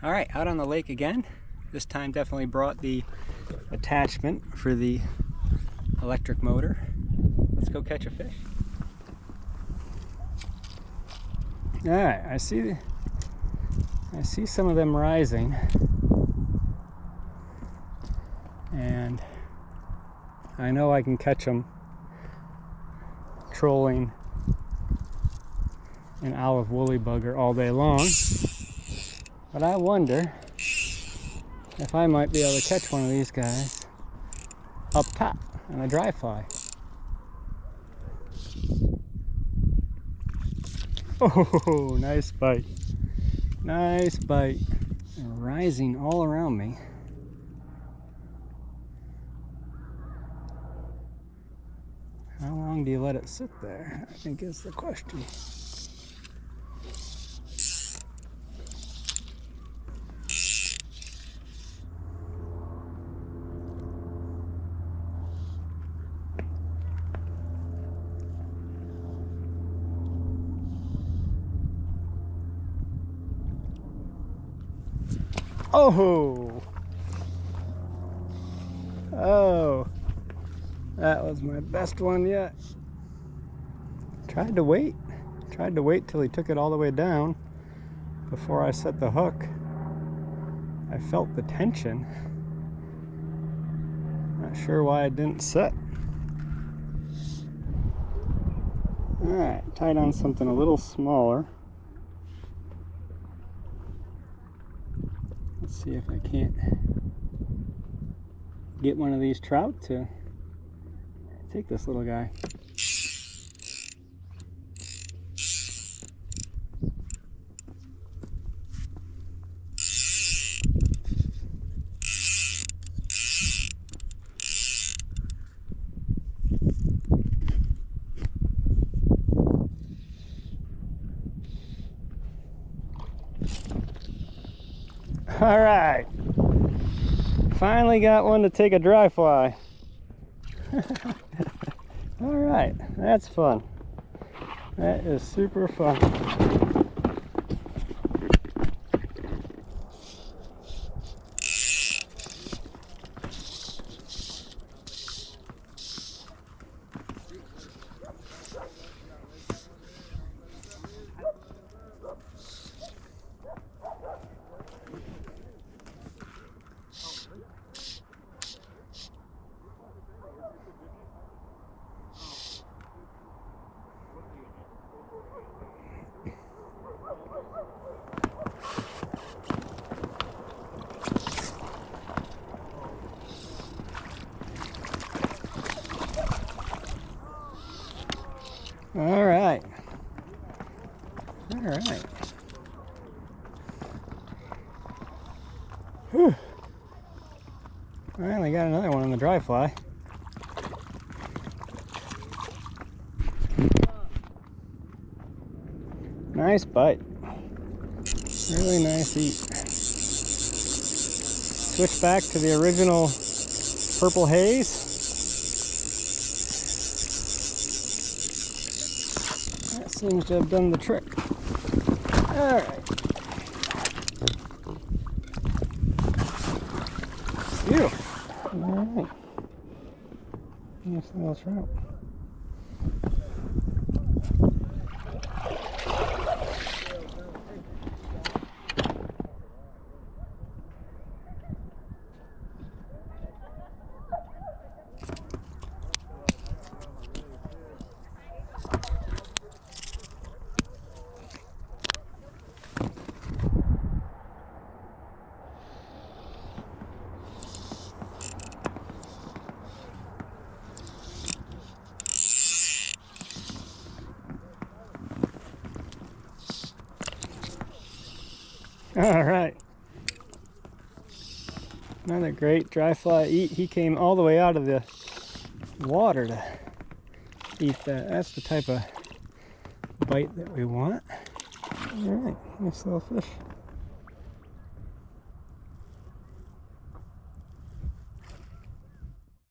All right, out on the lake again. This time definitely brought the attachment for the electric motor. Let's go catch a fish. All right, I see some of them rising, and I know I can catch them trolling an olive woolly bugger all day long, but I wonder if I might be able to catch one of these guys up top on a dry fly. Oh, nice bite. Nice bite. They're rising all around me. How long do you let it sit there? I think is the question. Oh! Oh! That was my best one yet. Tried to wait till he took it all the way down before I set the hook. I felt the tension. Not sure why it didn't set. Alright, tied on something a little smaller. Let's see if I can't get one of these trout to take this little guy. All right, finally got one to take a dry fly. All right, that's fun. That is super fun. All right. All right. Whew. Finally got another one on the dry fly. Nice bite. Really nice eat. Switch back to the original purple haze. That seems to have done the trick. All right. Beautiful. All right. Nice little trout. All right, another great dry fly eat. He came all the way out of the water to eat that. That's the type of bite that we want. All right, nice little fish.